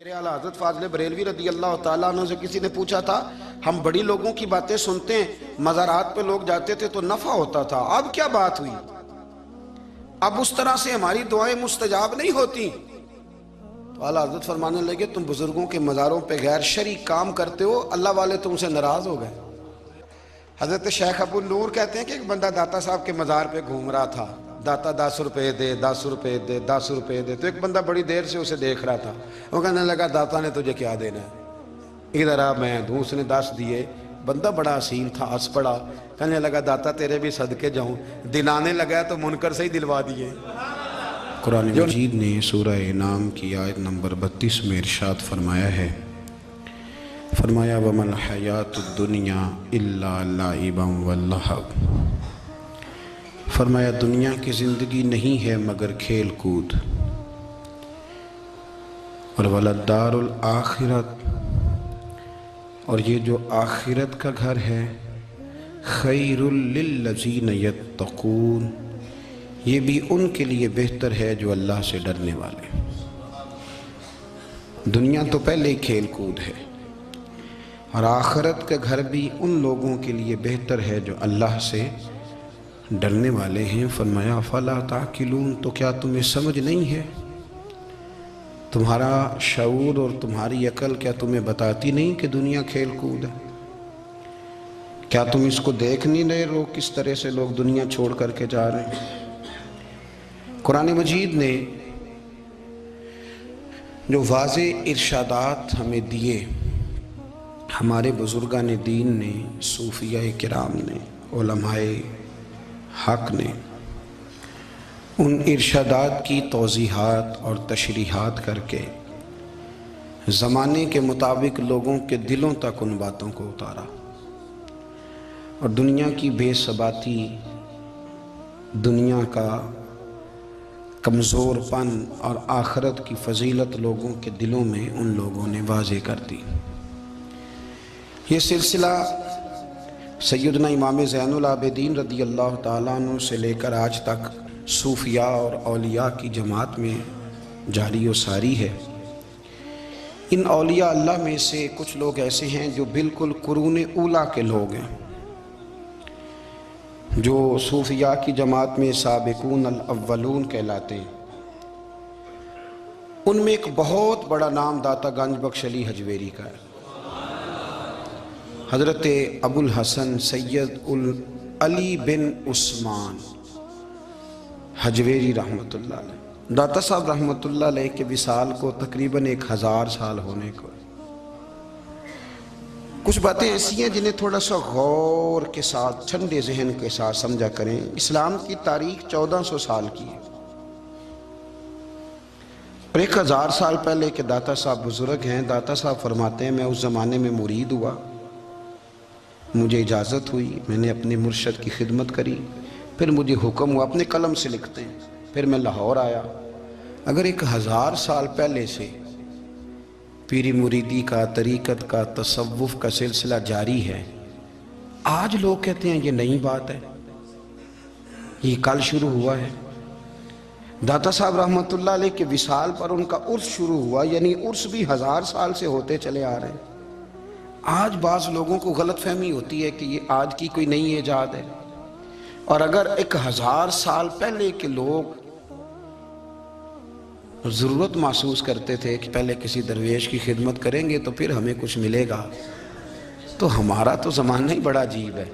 اعلیٰ حضرت فاضل بریلوی رضی اللہ تعالیٰ عنہ سے کسی نے پوچھا تھا، ہم بڑی لوگوں کی باتیں سنتے ہیں، مزارات پہ لوگ جاتے تھے تو نفع ہوتا تھا، اب کیا بات ہوئی؟ اب اس طرح سے ہماری دعائیں مستجاب نہیں ہوتی۔ تو اعلیٰ حضرت فرمانے لگے، تم بزرگوں کے مزاروں پہ غیر شرعی کام کرتے ہو، اللہ والے تم سے ناراض ہو گئے۔ حضرت شیخ ابو نور کہتے ہیں کہ ایک بندہ داتا صاحب کے مزار پہ گھوم رہا تھا، داتا 10 روپے دے 10 روپے دے 10 روپے دے، تو ایک بندہ بڑی دیر سے اسے دیکھ رہا تھا، وہ کہنے لگا داتا نے تجھے کیا دینا ہے، ادھر آ میں دوں۔ اس نے 10 دیے، بندہ بڑا حسین تھا، ہنس پڑا، کہنے لگا داتا تیرے بھی صدقے جاؤں، دن آنے لگا تو منکر سے ہی دلوا دیے۔ قرآن مجید نے سورہ انعام کی آیت نمبر 32 میں ارشاد فرمایا ہے، فرمایا وَمَا الْحَيَاةُ الدُّنْيَا إِلَّا لَعِبًا وَاللَّهْوٌ، فرمایا دنیا کی زندگی نہیں ہے مگر کھیل کود، اور وَلَلدَّارُ الْآخِرَةُ، اور یہ جو آخرت کا گھر ہے، خَيْرٌ لِلَّذِينَ يَتَّقُونَ، یہ بھی ان کے لیے بہتر ہے جو اللہ سے ڈرنے والے۔ دنیا تو پہلے ہی کھیل کود ہے، اور آخرت کا گھر بھی ان لوگوں کے لیے بہتر ہے جو اللہ سے ڈرنے والے ہیں۔ فرمایا فَلَا تَعْقِلُونَ، تو کیا تمہیں سمجھ نہیں ہے؟ تمہارا شعور اور تمہاری عقل کیا تمہیں بتاتی نہیں کہ دنیا کھیل کود ہے؟ کیا تم اس کو دیکھ نہیں رہے ہو کس طرح سے لوگ دنیا چھوڑ کر کے جا رہے ہیں؟ قرآن مجید نے جو واضح ارشادات ہمیں دیے، ہمارے بزرگان دین نے، صوفیاء کرام نے، علماء حق نے، ان ارشادات کی توضیحات اور تشریحات کر کے زمانے کے مطابق لوگوں کے دلوں تک ان باتوں کو اتارا، اور دنیا کی بے ثباتی، دنیا کا کمزور پن اور آخرت کی فضیلت لوگوں کے دلوں میں ان لوگوں نے واضح کر دی۔ یہ سلسلہ سیدنا امام زین العابدین رضی اللہ تعالیٰ عنہ سے لے کر آج تک صوفیاء اور اولیاء کی جماعت میں جاری و ساری ہے۔ ان اولیاء اللہ میں سے کچھ لوگ ایسے ہیں جو بالکل قرون اولیٰ کے لوگ ہیں، جو صوفیاء کی جماعت میں سابقون الاولون کہلاتے ہیں۔ ان میں ایک بہت بڑا نام داتا گنج بخش علی حجویری کا ہے۔ حضرت ابو الحسن سید علی بن عثمان حجویری رحمۃ اللہ علیہ، داتا صاحب رحمۃ اللہ علیہ کے وصال کو تقریباً 1000 سال ہونے کو۔ کچھ باتیں ایسی ہیں جنہیں تھوڑا سا غور کے ساتھ، ٹھنڈے ذہن کے ساتھ سمجھا کریں۔ اسلام کی تاریخ 1400 سال کی ہے، اور 1000 سال پہلے کے داتا صاحب بزرگ ہیں۔ داتا صاحب فرماتے ہیں میں اس زمانے میں مرید ہوا، مجھے اجازت ہوئی، میں نے اپنے مرشد کی خدمت کری، پھر مجھے حکم ہوا، اپنے قلم سے لکھتے ہیں، پھر میں لاہور آیا۔ اگر 1000 سال پہلے سے پیری مریدی کا، طریقت کا، تصوف کا سلسلہ جاری ہے، آج لوگ کہتے ہیں یہ نئی بات ہے، یہ کل شروع ہوا ہے۔ داتا صاحب رحمۃ اللہ علیہ کے وصال پر ان کا عرس شروع ہوا، یعنی عرس بھی 1000 سال سے ہوتے چلے آ رہے ہیں۔ آج بعض لوگوں کو غلط فہمی ہوتی ہے کہ یہ آج کی کوئی نئی ایجاد ہے، اور اگر 1000 سال پہلے کے لوگ ضرورت محسوس کرتے تھے کہ پہلے کسی درویش کی خدمت کریں گے تو پھر ہمیں کچھ ملے گا، تو ہمارا تو زمانہ ہی بڑا عجیب ہے۔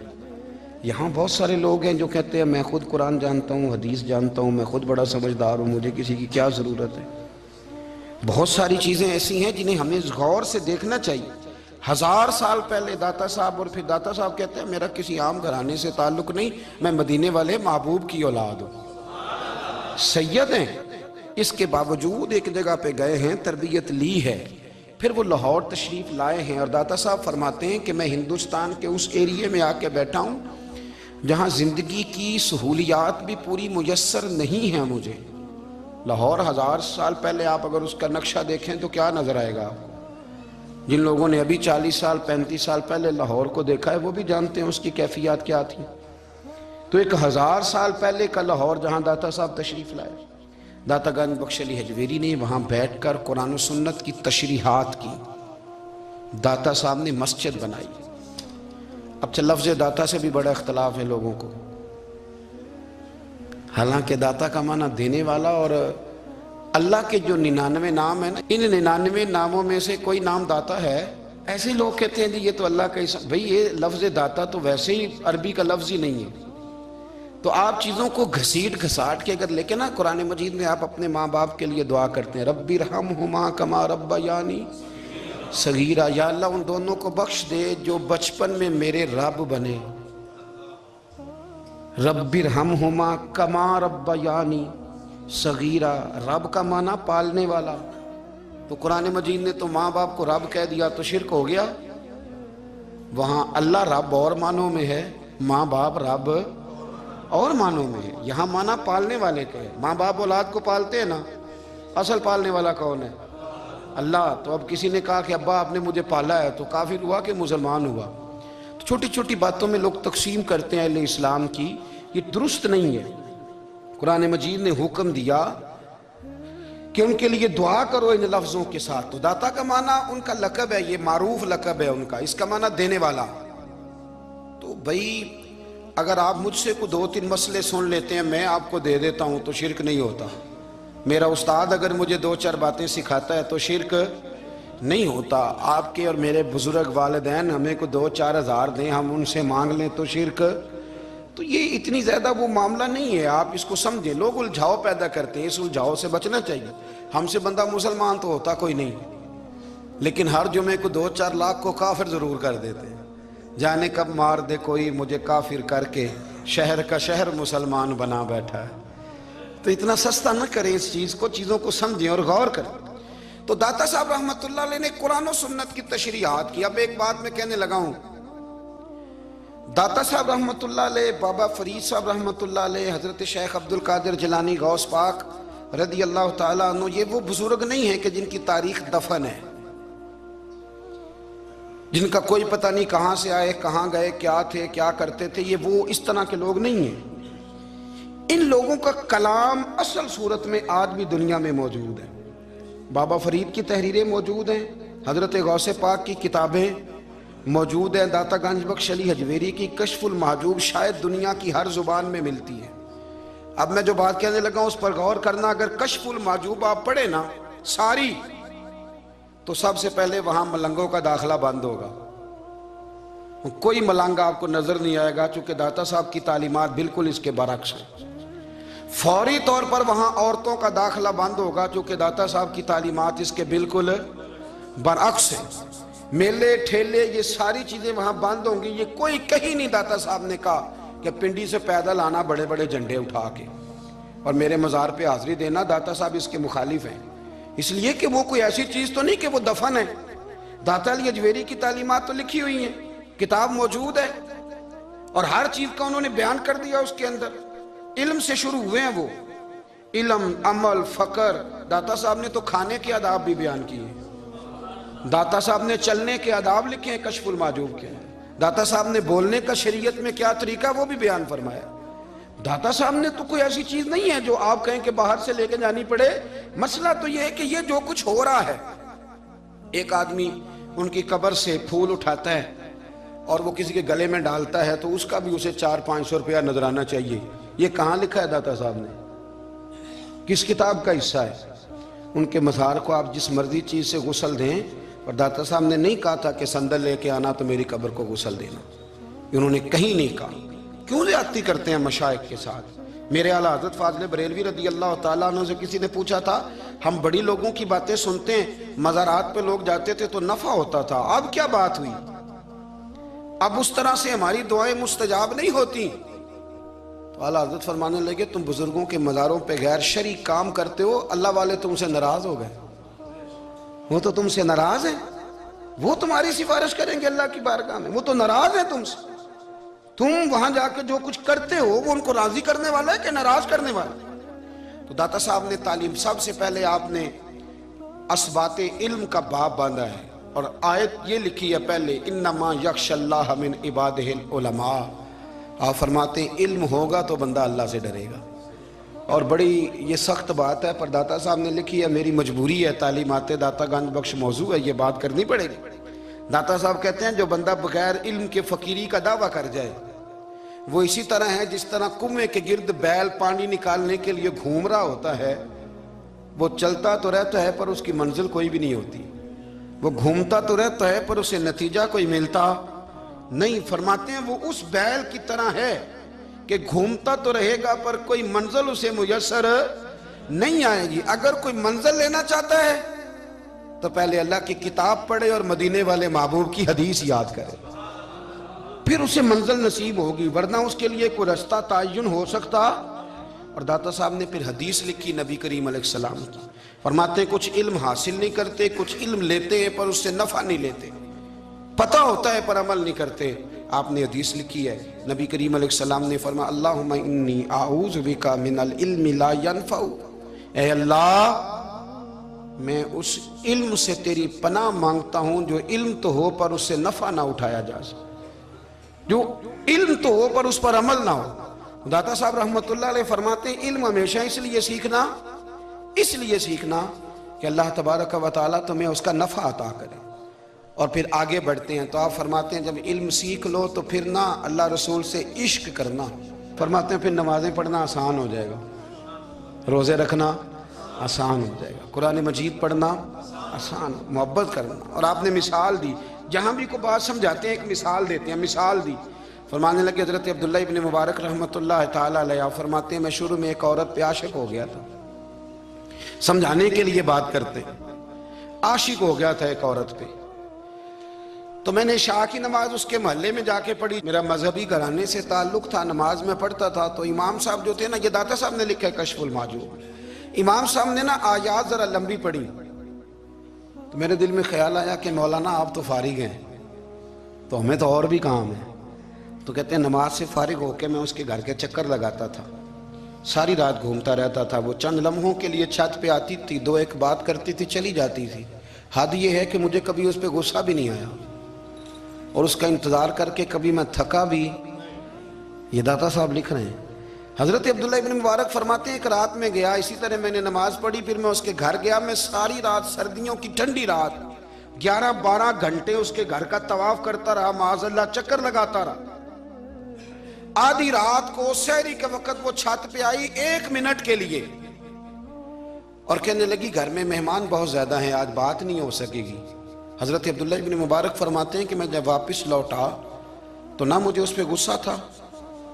یہاں بہت سارے لوگ ہیں جو کہتے ہیں میں خود قرآن جانتا ہوں، حدیث جانتا ہوں، میں خود بڑا سمجھدار ہوں، مجھے کسی کی کیا ضرورت ہے۔ بہت ساری چیزیں ایسی ہیں جنہیں ہمیں غور سے دیکھنا چاہیے۔ 1000 سال پہلے داتا صاحب، اور پھر داتا صاحب کہتے ہیں میرا کسی عام گھرانے سے تعلق نہیں، میں مدینے والے محبوب کی اولاد ہوں، سید ہیں۔ اس کے باوجود ایک جگہ پہ گئے ہیں، تربیت لی ہے، پھر وہ لاہور تشریف لائے ہیں، اور داتا صاحب فرماتے ہیں کہ میں ہندوستان کے اس ایریے میں آ کے بیٹھا ہوں جہاں زندگی کی سہولیات بھی پوری میسر نہیں ہیں مجھے۔ لاہور 1000 سال پہلے آپ اگر اس کا نقشہ دیکھیں تو کیا نظر آئے گا؟ جن لوگوں نے ابھی 40 سال 35 سال پہلے لاہور کو دیکھا ہے وہ بھی جانتے ہیں اس کی کیفیات کیا تھی۔ تو 1000 سال پہلے کا لاہور جہاں داتا صاحب تشریف لائے، داتا گنج بخش علی حجویری نے وہاں بیٹھ کر قرآن و سنت کی تشریحات کی. داتا صاحب نے مسجد بنائی. اب لفظ داتا سے بھی بڑا اختلاف ہے لوگوں کو. حالانکہ داتا کا معنی دینے والا، اور اللہ کے جو 99 نام ہیں نا، ان 99 ناموں میں سے کوئی نام داتا ہے. ایسے لوگ کہتے ہیں جی یہ تو اللہ کا اسم. بھئی یہ لفظ داتا تو ویسے ہی عربی کا لفظ ہی نہیں ہے. تو آپ چیزوں کو گھسیٹ گھساٹ کے اگر لے کے نا قرآن مجید میں آپ اپنے ماں باپ کے لیے دعا کرتے ہیں، رب ارحمہما کما ربیانی صغیرا، یا اللہ ان دونوں کو بخش دے جو بچپن میں میرے رب بنے. رب ارحمہما کما ربیانی صغیرا، رب کا معنی پالنے والا. تو قرآن مجید نے تو ماں باپ کو رب کہہ دیا تو شرک ہو گیا. وہاں اللہ رب اور معنوں میں ہے، ماں باپ رب اور معنوں میں ہے. یہاں معنی پالنے والے کا ہے. ماں باپ اولاد کو پالتے ہیں نا، اصل پالنے والا کون ہے؟ اللہ. تو اب کسی نے کہا کہ ابا آپ نے مجھے پالا ہے، تو کافر ہوا کہ مسلمان ہوا؟ تو چھوٹی چھوٹی باتوں میں لوگ تقسیم کرتے ہیں اہل اسلام کی، یہ درست نہیں ہے. قرآن مجید نے حکم دیا کہ ان کے لیے دعا کرو ان لفظوں کے ساتھ. تو داتا کا معنی ان کا لقب ہے، یہ معروف لقب ہے ان کا. اس کا معنی دینے والا. تو بھئی اگر آپ مجھ سے کو 2-3 مسئلے سن لیتے ہیں، میں آپ کو دے دیتا ہوں تو شرک نہیں ہوتا. میرا استاد اگر مجھے 2-4 باتیں سکھاتا ہے تو شرک نہیں ہوتا. آپ کے اور میرے بزرگ والدین ہمیں کو 2-4 ہزار دیں، ہم ان سے مانگ لیں تو شرک. تو یہ اتنی زیادہ وہ معاملہ نہیں ہے. آپ اس کو سمجھیں. لوگ الجھاؤ پیدا کرتے ہیں، اس الجھاؤ سے بچنا چاہیے. ہم سے بندہ مسلمان تو ہوتا کوئی نہیں، لیکن ہر جمعے کو 2-4 لاکھ کو کافر ضرور کر دیتے ہیں. جانے کب مار دے کوئی مجھے کافر کر کے، شہر کا شہر مسلمان بنا بیٹھا ہے. تو اتنا سستا نہ کریں اس چیز کو، چیزوں کو سمجھیں اور غور کریں. تو داتا صاحب رحمۃ اللہ علیہ نے قرآن و سنت کی تشریحات کی. اب ایک بات میں کہنے لگا ہوں، داتا صاحب رحمۃ اللہ علیہ، بابا فرید صاحب رحمۃ اللہ علیہ، حضرت شیخ عبد القادر جیلانی غوث پاک رضی اللہ تعالیٰ عنہ، یہ وہ بزرگ نہیں ہیں کہ جن کی تاریخ دفن ہے، جن کا کوئی پتہ نہیں کہاں سے آئے، کہاں گئے، کیا تھے، کیا کرتے تھے. یہ وہ اس طرح کے لوگ نہیں ہیں. ان لوگوں کا کلام اصل صورت میں آج بھی دنیا میں موجود ہے. بابا فرید کی تحریریں موجود ہیں، حضرت غوث پاک کی کتابیں موجود ہیں، داتا گنج بخش علی حجویری کی کشف المحجوب شاید دنیا کی ہر زبان میں ملتی ہے. اب میں جو بات کہنے لگا ہوں اس پر غور کرنا. اگر کشف المحجوب آپ پڑھیں نا ساری، تو سب سے پہلے وہاں ملنگوں کا داخلہ بند ہوگا. کوئی ملنگ آپ کو نظر نہیں آئے گا، چونکہ داتا صاحب کی تعلیمات بالکل اس کے برعکس ہیں. فوری طور پر وہاں عورتوں کا داخلہ بند ہوگا، چونکہ داتا صاحب کی تعلیمات اس کے بالکل برعکس ہیں. میلے ٹھیلے یہ ساری چیزیں وہاں بند ہوں گی. یہ کوئی کہیں نہیں داتا صاحب نے کہا کہ پنڈی سے پیدل آنا بڑے بڑے جھنڈے اٹھا کے اور میرے مزار پہ حاضری دینا. داتا صاحب اس کے مخالف ہیں، اس لیے کہ وہ کوئی ایسی چیز تو نہیں کہ وہ دفن ہے. داتا علی حجویری کی تعلیمات تو لکھی ہوئی ہیں، کتاب موجود ہے، اور ہر چیز کا انہوں نے بیان کر دیا اس کے اندر. علم سے شروع ہوئے ہیں وہ، علم، عمل، فقر. داتا صاحب نے تو کھانے کے آداب بھی بیان کیے ہیں. داتا صاحب نے چلنے کے آداب لکھے ہیں کشف المحجوب کے. داتا صاحب نے بولنے کا شریعت میں کیا طریقہ وہ بھی بیان فرمایا. داتا صاحب نے تو کوئی ایسی چیز نہیں ہے جو آپ کہیں کہ باہر سے لے کے جانی پڑے. مسئلہ تو یہ ہے کہ یہ جو کچھ ہو رہا ہے، ایک آدمی ان کی قبر سے پھول اٹھاتا ہے اور وہ کسی کے گلے میں ڈالتا ہے تو اس کا بھی اسے 400-500 روپیہ نظرانہ چاہیے. یہ کہاں لکھا ہے داتا صاحب نے؟ کس کتاب کا حصہ ہے؟ ان کے مزار کو آپ جس مرضی چیز سے غسل دیں، اور داتا صاحب نے نہیں کہا تھا کہ سندل لے کے آنا تو میری قبر کو غسل دینا. انہوں نے کہیں نہیں کہا. کیوں زیادتی کرتے ہیں مشائخ کے ساتھ؟ میرے اعلیٰ حضرت فاضل بریلوی رضی اللہ تعالیٰ عنہ سے کسی نے پوچھا تھا، ہم بڑی لوگوں کی باتیں سنتے ہیں، مزارات پہ لوگ جاتے تھے تو نفع ہوتا تھا، اب کیا بات ہوئی؟ اب اس طرح سے ہماری دعائیں مستجاب نہیں ہوتی. تو اعلیٰ حضرت فرمانے لگے، تم بزرگوں کے مزاروں پہ غیر شرعی کام کرتے ہو، اللہ والے تم سے ناراض ہو گئے. وہ تو تم سے ناراض ہیں، وہ تمہاری سفارش کریں گے اللہ کی بارگاہ میں، وہ تو ناراض ہیں تم سے. تم وہاں جا کے جو کچھ کرتے ہو وہ ان کو راضی کرنے والا ہے کہ ناراض کرنے والا؟ تو داتا صاحب نے تعلیم، سب سے پہلے آپ نے اسبات علم کا باب باندھا ہے، اور آیت یہ لکھی ہے پہلے، انما یخش اللہ من عبادہ العلماء. آپ فرماتے ہیں علم ہوگا تو بندہ اللہ سے ڈرے گا. اور بڑی یہ سخت بات ہے، پر داتا صاحب نے لکھی ہے، میری مجبوری ہے، تعلیمات داتا گنج بخش موضوع ہے، یہ بات کرنی پڑے گی۔ داتا صاحب کہتے ہیں جو بندہ بغیر علم کے فقیری کا دعویٰ کر جائے وہ اسی طرح ہے جس طرح کنویں کے گرد بیل پانی نکالنے کے لیے گھوم رہا ہوتا ہے، وہ چلتا تو رہتا ہے پر اس کی منزل کوئی بھی نہیں ہوتی، وہ گھومتا تو رہتا ہے پر اسے نتیجہ کوئی ملتا نہیں۔ فرماتے ہیں وہ اس بیل کی طرح ہے کہ گھومتا تو رہے گا پر کوئی منزل اسے میسر نہیں آئے گی۔ اگر کوئی منزل لینا چاہتا ہے تو پہلے اللہ کی کتاب پڑھے اور مدینے والے محبوب کی حدیث یاد کرے، پھر اسے منزل نصیب ہوگی، ورنہ اس کے لیے کوئی رستہ تعین ہو سکتا۔ اور داتا صاحب نے پھر حدیث لکھی نبی کریم علیہ السلام کی، فرماتے ہیں کچھ علم حاصل نہیں کرتے، کچھ علم لیتے ہیں پر اس سے نفع نہیں لیتے، پتہ ہوتا ہے پر عمل نہیں کرتے۔ آپ نے حدیث لکھی ہے، نبی کریم علیہ السلام نے فرمایا اللہم انی اعوذ بک من العلم لا ینفع، اے اللہ میں اس علم سے تیری پناہ مانگتا ہوں جو علم تو ہو پر اس سے نفع نہ اٹھایا جا سکے، جو علم تو ہو پر اس پر عمل نہ ہو۔ داتا صاحب رحمت اللہ علیہ فرماتے ہیں علم ہمیشہ اس لیے سیکھنا کہ اللہ تبارک و تعالیٰ تمہیں اس کا نفع عطا کرے۔ اور پھر آگے بڑھتے ہیں تو آپ فرماتے ہیں جب علم سیکھ لو تو پھر نہ اللہ رسول سے عشق کرنا، فرماتے ہیں پھر نمازیں پڑھنا آسان ہو جائے گا، روزے رکھنا آسان ہو جائے گا، قرآن مجید پڑھنا آسان، محبت کرنا۔ اور آپ نے مثال دی، جہاں بھی کوئی بات سمجھاتے ہیں ایک مثال دیتے ہیں، مثال دی، فرمانے لگے حضرت عبداللہ ابن مبارک رحمت اللہ تعالیٰ علیہ فرماتے ہیں میں شروع میں ایک عورت پہ عاشق ہو گیا تھا، سمجھانے کے لیے بات کرتے ہیں، عاشق ہو گیا تھا ایک عورت پہ، تو میں نے عشاء کی نماز اس کے محلے میں جا کے پڑھی، میرا مذہبی گھرانے سے تعلق تھا، نماز میں پڑھتا تھا، تو امام صاحب جو تھے نا، یہ داتا صاحب نے لکھا ہے کشف المحجوب، امام صاحب نے نا آیات ذرا لمبی پڑھی، تو میرے دل میں خیال آیا کہ مولانا آپ تو فارغ ہیں تو ہمیں تو اور بھی کام ہے، تو کہتے ہیں نماز سے فارغ ہو کے میں اس کے گھر کے چکر لگاتا تھا، ساری رات گھومتا رہتا تھا، وہ چند لمحوں کے لیے چھت پہ آتی تھی، دو ایک بات کرتی تھی چلی جاتی تھی، حد یہ ہے کہ مجھے کبھی اس پہ غصہ بھی نہیں آیا، اور اس کا انتظار کر کے کبھی میں تھکا بھی۔ یہ داتا صاحب لکھ رہے ہیں، حضرت عبداللہ ابن مبارک فرماتے ہیں ایک رات میں گیا، اسی طرح میں نے نماز پڑھی، پھر میں اس کے گھر گیا، میں ساری رات، سردیوں کی ٹھنڈی رات 11-12 گھنٹے اس کے گھر کا طواف کرتا رہا، معاذ اللہ چکر لگاتا رہا۔ آدھی رات کو سحری کے وقت وہ چھت پہ آئی 1 منٹ کے لیے اور کہنے لگی گھر میں مہمان بہت زیادہ ہیں، آج بات نہیں ہو سکے گی۔ حضرت عبداللہ ابن مبارک فرماتے ہیں کہ میں جب واپس لوٹا تو نہ مجھے اس پہ غصہ تھا،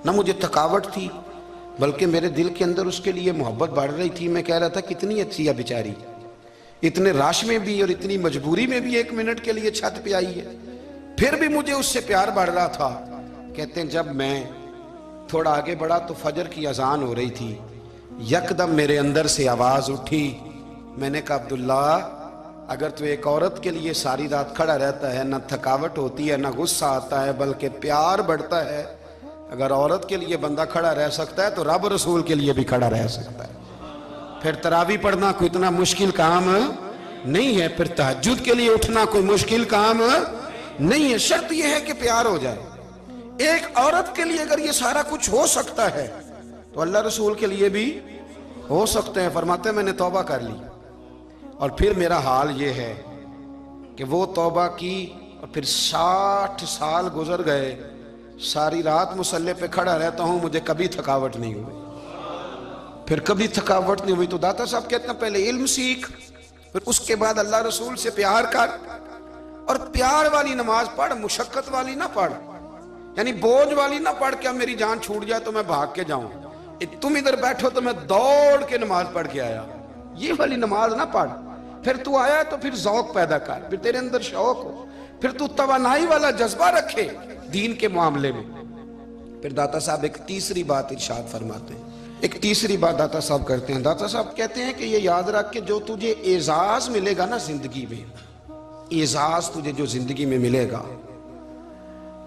نہ مجھے تھکاوٹ تھی، بلکہ میرے دل کے اندر اس کے لیے محبت بڑھ رہی تھی۔ میں کہہ رہا تھا کتنی اچھی ہے بیچاری، اتنے راش میں بھی اور اتنی مجبوری میں بھی 1 منٹ کے لیے چھت پہ آئی ہے، پھر بھی مجھے اس سے پیار بڑھ رہا تھا۔ کہتے ہیں جب میں تھوڑا آگے بڑھا تو فجر کی اذان ہو رہی تھی، یکدم میرے اندر سے آواز اٹھی، میں نے کہا عبداللہ اگر تو ایک عورت کے لیے ساری رات کھڑا رہتا ہے، نہ تھکاوٹ ہوتی ہے، نہ غصہ آتا ہے، بلکہ پیار بڑھتا ہے، اگر عورت کے لیے بندہ کھڑا رہ سکتا ہے تو رب رسول کے لیے بھی کھڑا رہ سکتا ہے۔ پھر تراویح پڑھنا کوئی اتنا مشکل کام نہیں ہے، پھر تہجد کے لیے اٹھنا کوئی مشکل کام نہیں ہے، شرط یہ ہے کہ پیار ہو جائے۔ ایک عورت کے لیے اگر یہ سارا کچھ ہو سکتا ہے تو اللہ رسول کے لیے بھی ہو سکتے ہیں۔ فرماتے ہیں میں نے توبہ کر لی، اور پھر میرا حال یہ ہے کہ وہ توبہ کی اور پھر 60 سال گزر گئے، ساری رات مصلی پہ کھڑا رہتا ہوں، مجھے کبھی تھکاوٹ نہیں ہوئی، پھر کبھی تھکاوٹ نہیں ہوئی۔ تو داتا صاحب کہتے ہیں پہلے علم سیکھ، پھر اس کے بعد اللہ رسول سے پیار کر، اور پیار والی نماز پڑھ، مشقت والی نہ پڑھ، یعنی بوجھ والی نہ پڑھ کہ اب میری جان چھوٹ جائے تو میں بھاگ کے جاؤں، تم ادھر بیٹھو تو میں دوڑ کے نماز پڑھ کے آیا، یہ والی نماز نہ پڑھ۔ پھر تو آیا تو پھر ذوق پیدا کر، پھر تیرے اندر شوق ہو، پھر تو توانائی والا جذبہ رکھے دین کے معاملے میں۔ پھر داتا صاحب ایک تیسری بات ارشاد فرماتے ہیں، ایک تیسری بات داتا صاحب کرتے ہیں، داتا صاحب کہتے ہیں کہ یہ یاد رکھ کہ جو تجھے اعزاز ملے گا نا زندگی میں، اعزاز تجھے جو زندگی میں ملے گا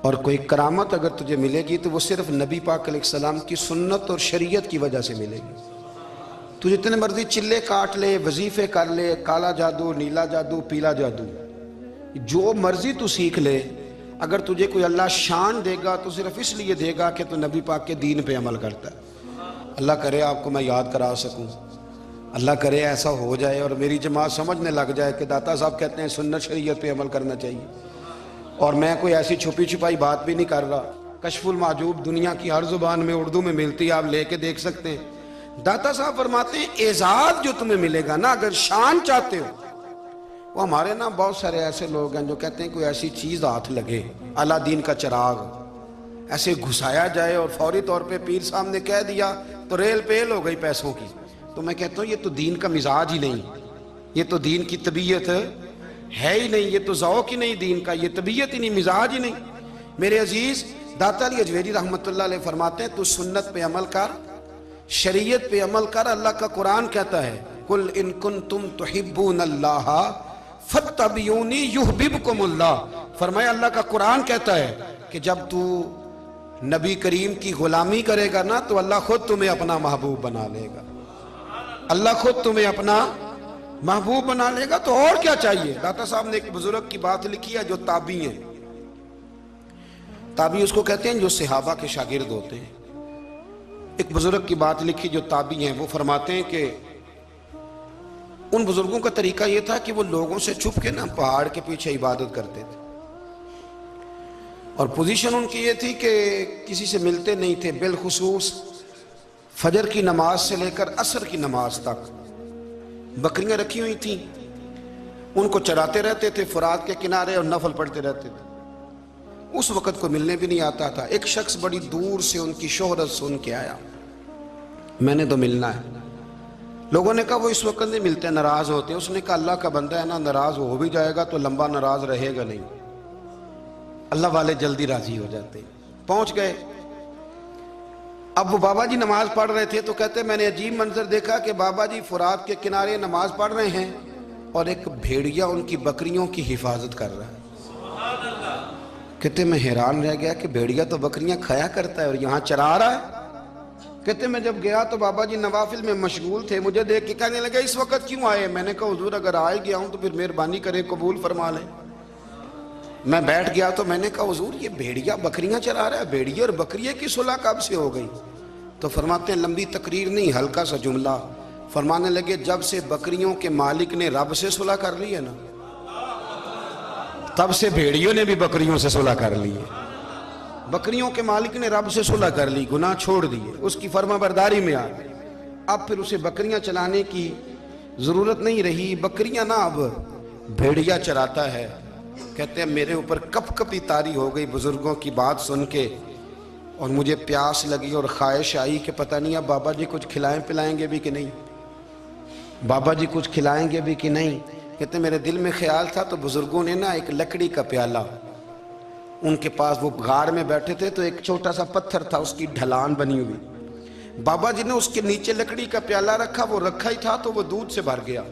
اور کوئی کرامت اگر تجھے ملے گی تو وہ صرف نبی پاک علیہ السلام کی سنت اور شریعت کی وجہ سے ملے گی۔ تو جتنے مرضی چلے کاٹ لے، وظیفے کر لے، کالا جادو، نیلا جادو، پیلا جادو، جو مرضی تو سیکھ لے، اگر تجھے کوئی اللہ شان دے گا تو صرف اس لیے دے گا کہ تو نبی پاک کے دین پہ عمل کرتا ہے۔ اللہ کرے آپ کو میں یاد کرا سکوں، اللہ کرے ایسا ہو جائے اور میری جماعت سمجھنے لگ جائے کہ داتا صاحب کہتے ہیں سنت شریعت پہ عمل کرنا چاہیے، اور میں کوئی ایسی چھپی چھپائی بات بھی نہیں کر رہا۔ کشف المعجوب دنیا کی ہر زبان میں اردو میں ملتی ہے، آپ لے کے دیکھ سکتے ہیں۔ داتا صاحب فرماتے ہیں اعزاز جو تمہیں ملے گا نا، اگر شان چاہتے ہو، وہ ہمارے نا بہت سارے ایسے لوگ ہیں جو کہتے ہیں کوئی ایسی چیز ہاتھ لگے، اعلیٰ دین کا چراغ ایسے گھسایا جائے اور فوری طور پہ پیر صاحب نے کہہ دیا تو ریل پیل ہو گئی پیسوں کی، تو میں کہتا ہوں یہ تو دین کا مزاج ہی نہیں، یہ تو دین کی طبیعت ہے ہی نہیں، یہ تو ذوق ہی نہیں دین کا، یہ طبیعت ہی نہیں، مزاج ہی نہیں۔ میرے عزیز داتا علی اجویری رحمۃ اللہ علیہ فرماتے ہیں تو سنت پہ عمل کر، شریعت پہ عمل کر۔ اللہ کا قرآن کہتا ہے قل ان کنتم تحبون اللہ فاتبعونی یحببکم اللہ، فرمایا اللہ کا قرآن کہتا ہے کہ جب تو نبی کریم کی غلامی کرے گا نا تو اللہ خود تمہیں اپنا محبوب بنا لے گا، اللہ خود تمہیں اپنا محبوب بنا لے گا، تو اور کیا چاہیے۔ داتا صاحب نے ایک بزرگ کی بات لکھی ہے جو تابعی ہیں، تابعی اس کو کہتے ہیں جو صحابہ کے شاگرد ہوتے ہیں۔ ایک بزرگ کی بات لکھی جو تابعی ہیں، وہ فرماتے ہیں کہ ان بزرگوں کا طریقہ یہ تھا کہ وہ لوگوں سے چھپ کے نا پہاڑ کے پیچھے عبادت کرتے تھے، اور پوزیشن ان کی یہ تھی کہ کسی سے ملتے نہیں تھے، بالخصوص فجر کی نماز سے لے کر عصر کی نماز تک بکریاں رکھی ہوئی تھیں، ان کو چراتے رہتے تھے فرات کے کنارے اور نفل پڑھتے رہتے تھے۔ اس وقت کو ملنے بھی نہیں آتا تھا۔ ایک شخص بڑی دور سے ان کی شہرت سن کے آیا، میں نے تو ملنا ہے۔ لوگوں نے کہا وہ اس وقت نہیں ملتے، ناراض ہوتے۔ اس نے کہا اللہ کا بندہ ہے نا، ناراض ہو بھی جائے گا تو لمبا ناراض رہے گا نہیں، اللہ والے جلدی راضی ہو جاتے ہیں۔ پہنچ گئے، اب وہ بابا جی نماز پڑھ رہے تھے تو کہتے میں نے عجیب منظر دیکھا کہ بابا جی فرات کے کنارے نماز پڑھ رہے ہیں اور ایک بھیڑیا ان کی بکریوں کی حفاظت کر رہا ہے۔ کہتے میں حیران رہ گیا کہ بھیڑیا تو بکریاں کھایا کرتا ہے اور یہاں چرا رہا ہے۔ کہتے میں جب گیا تو بابا جی نوافل میں مشغول تھے، مجھے دیکھ کے کہنے لگے اس وقت کیوں آئے؟ میں نے کہا حضور اگر آئے گیا ہوں تو پھر مہربانی کرے قبول فرما لیں۔ میں بیٹھ گیا تو میں نے کہا حضور یہ بھیڑیا بکریاں چرا رہا ہے، بھیڑیا اور بکریے کی صلح کب سے ہو گئی؟ تو فرماتے ہیں لمبی تقریر نہیں، ہلکا سا جملہ، فرمانے لگے جب سے بکریوں کے مالک نے رب سے صلح کر لی ہے نا، تب سے بھیڑیوں نے بھی بکریوں سے صلح کر لی ہے۔ بکریوں کے مالک نے رب سے صلح کر لی، گناہ چھوڑ دیے، اس کی فرما برداری میں آ گئے، اب پھر اسے بکریاں چلانے کی ضرورت نہیں رہی۔ بکریاں نا اب بھیڑیا چراتا ہے۔ کہتے ہیں میرے اوپر کپ کپی طاری ہو گئی بزرگوں کی بات سن کے، اور مجھے پیاس لگی اور خواہش آئی کہ پتہ نہیں اب بابا جی کچھ کھلائیں پلائیں گے بھی کہ نہیں، بابا جی کچھ کھلائیں گے بھی کہ نہیں۔ کہتے میرے دل میں خیال تھا تو بزرگوں نے نا ایک لکڑی کا پیالہ، ان کے پاس وہ غار میں بیٹھے تھے تو ایک چھوٹا سا پتھر تھا، اس کی ڈھلان بنی ہوئی، بابا جی نے اس کے نیچے لکڑی کا پیالہ رکھا، وہ رکھا ہی تھا تو وہ دودھ سے بھر گیا۔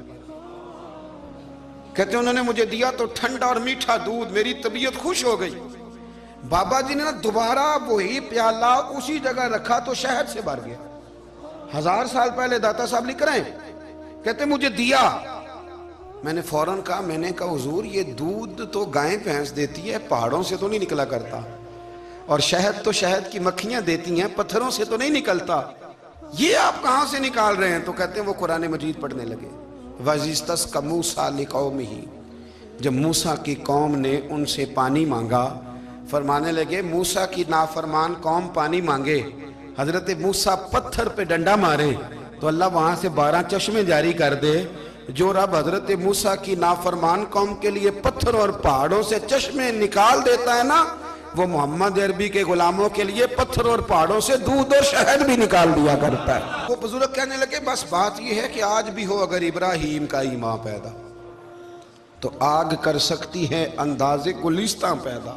کہتے انہوں نے مجھے دیا تو ٹھنڈا اور میٹھا دودھ، میری طبیعت خوش ہو گئی۔ بابا جی نے دوبارہ وہی پیالہ اسی جگہ رکھا تو شہد سے بھر گیا۔ 1000 سال پہلے داتا صاحب لکھ رہے ہیں، کہتے مجھے دیا، میں نے فوراً کہا، میں نے کہا حضور یہ دودھ تو گائیں بھینس دیتی ہے، پہاڑوں سے تو نہیں نکلا کرتا، اور شہد تو شہد کی مکھیاں دیتی ہیں، پتھروں سے تو نہیں نکلتا، یہ آپ کہاں سے نکال رہے ہیں؟ تو کہتے ہیں وہ قرآن مجید پڑھنے لگے۔ وَإِذِ اسْتَسْقَى مُوسَىٰ لِقَوْمِهِ، جب موسیٰ کی قوم نے ان سے پانی مانگا، فرمانے لگے موسیٰ کی نافرمان قوم پانی مانگے، حضرت موسیٰ پتھر پہ ڈنڈا مارے تو اللہ وہاں سے 12 چشمے جاری کر دے۔ جو رب حضرت موسیٰ کی نافرمان قوم کے لیے پتھر اور پہاڑوں سے چشمے نکال دیتا ہے نا، وہ محمد عربی کے غلاموں کے لیے پتھر اور پہاڑوں سے دودھ اور شہد بھی نکال دیا کرتا ہے۔ وہ بزرگ کہنے لگے بس بات یہ ہے کہ آج بھی ہو اگر ابراہیم کا ایمان پیدا تو آگ کر سکتی ہے انداز گلستاں پیدا۔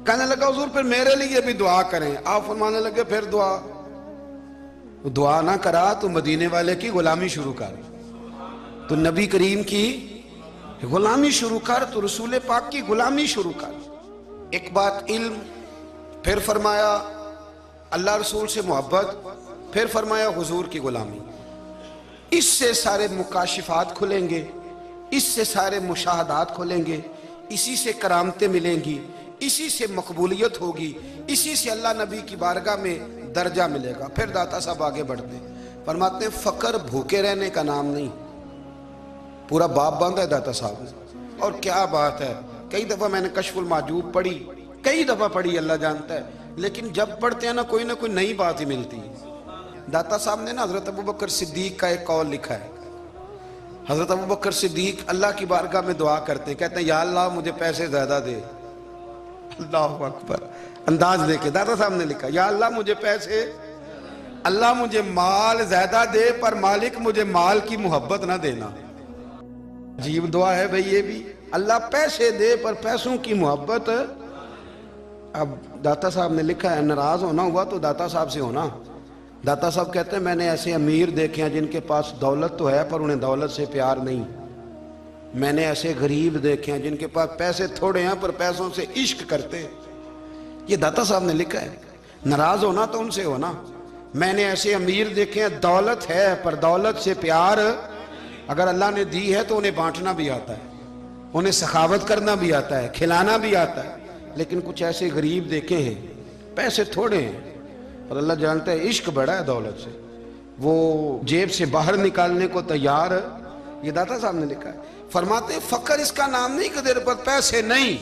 کہنے لگا حضور پھر میرے لیے بھی دعا کریں۔ آپ فرمانے لگے پھر دعا نہ کرا تو مدینے والے کی غلامی شروع کر، تو نبی کریم کی غلامی شروع کر، تو رسول پاک کی غلامی شروع کر۔ ایک بات علم، پھر فرمایا اللہ رسول سے محبت، پھر فرمایا حضور کی غلامی۔ اس سے سارے مکاشفات کھلیں گے، اس سے سارے مشاہدات کھلیں گے، اسی سے کرامتیں ملیں گی، اسی سے مقبولیت ہوگی، اسی سے اللہ نبی کی بارگاہ میں درجہ ملے گا. پھر داتا صاحب آگے بڑھتے ہیں, فرماتے ہیں فقر بھوکے رہنے کا نام نہیں. پورا باب باندھا ہے داتا صاحب نے. اور کیا بات ہے, کئی دفعہ میں نے کشف المحجوب پڑھی, کئی دفعہ پڑھی, اللہ جانتا ہے, لیکن جب پڑھتے ہیں نا کوئی نئی بات ہی ملتی ہے. داتا صاحب نے نا حضرت ابوبکر صدیق کا ایک قول لکھا ہے. حضرت ابوبکر صدیق اللہ کی بارگاہ میں دعا کرتے ہیں, کہتے ہیں یا اللہ مجھے پیسے زیادہ دے. اللہ اکبر, انداز دیکھیں, داتا صاحب نے لکھا یا اللہ مجھے پیسے, اللہ مجھے مال زیادہ دے پر مالک مجھے مال کی محبت نہ دینا. عجیب دعا ہے بھئی یہ بھی, اللہ پیسے دے پر پیسوں کی محبت. اب داتا صاحب نے لکھا ہے ناراض ہونا ہوا تو داتا صاحب سے ہونا. داتا صاحب کہتے ہیں میں نے ایسے امیر دیکھے ہیں جن کے پاس دولت تو ہے پر انہیں دولت سے پیار نہیں. میں نے ایسے غریب دیکھے ہیں جن کے پاس پیسے تھوڑے ہیں پر پیسوں سے عشق کرتے. یہ داتا صاحب نے لکھا ہے. ناراض ہونا تو ان سے ہونا. میں نے ایسے امیر دیکھے ہیں دولت ہے پر دولت سے پیار, اگر اللہ نے دی ہے تو انہیں بانٹنا بھی آتا ہے, انہیں سخاوت کرنا بھی آتا ہے, کھلانا بھی آتا ہے. لیکن کچھ ایسے غریب دیکھے ہیں پیسے تھوڑے ہیں اور اللہ جانتا ہے عشق بڑا ہے دولت سے, وہ جیب سے باہر نکالنے کو تیار. یہ داتا صاحب نے لکھا ہے. فرماتے ہیں فقر اس کا نام نہیں کہ تیرے پر پیسے نہیں,